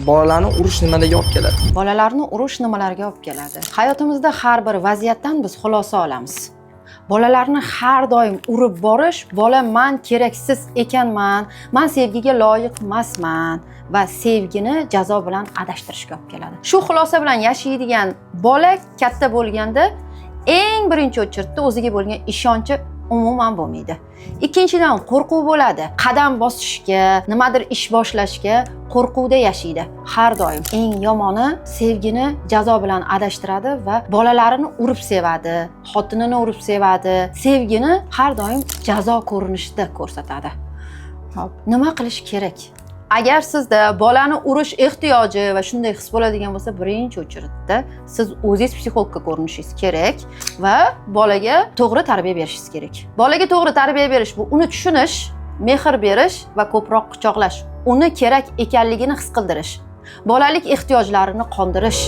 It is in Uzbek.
bolalarni urish nimalarga olib keladi? Bolalarni urish nimalarga olib keladi? Hayotimizda har bir vaziyatdan biz xulosa olamiz. Bolalarni har doim urib borish, bola men keraksiz ekanman, men sevgiga loyiq emasman va sevgini jazo bilan adashtirishga olib keladi. Shu xulosa bilan yashaydigan bola katta bo'lganda eng birinchi o'chirtda o'ziga bo'lgan ishonchi umuman bo'lmaydi. Ikkinchidan qo'rquv bo'ladi. Qadam bosishga, nimadir ish boshlashga qo'rquvda yashaydi. Har doim eng yomoni sevgini jazo bilan adashtiradi va bolalarini urib sevadi, xotinini urib sevadi. Sevgini har doim jazo ko'rinishida ko'rsatadi. Hop, nima qilish kerak? Agar sizda bolani urish ehtiyoji va shunday his bo'ladigan bo'lsa, birinchi o'chirtda siz o'zingiz psixologga ko'rinishingiz kerak va bolaga to'g'ri tarbiya berishingiz kerak. Bolaga to'g'ri tarbiya berish bu uni tushunish, mehr berish va ko'proq quchoqlash, uni kerak ekanligini his qildirish, bolalik ehtiyojlarini qondirish.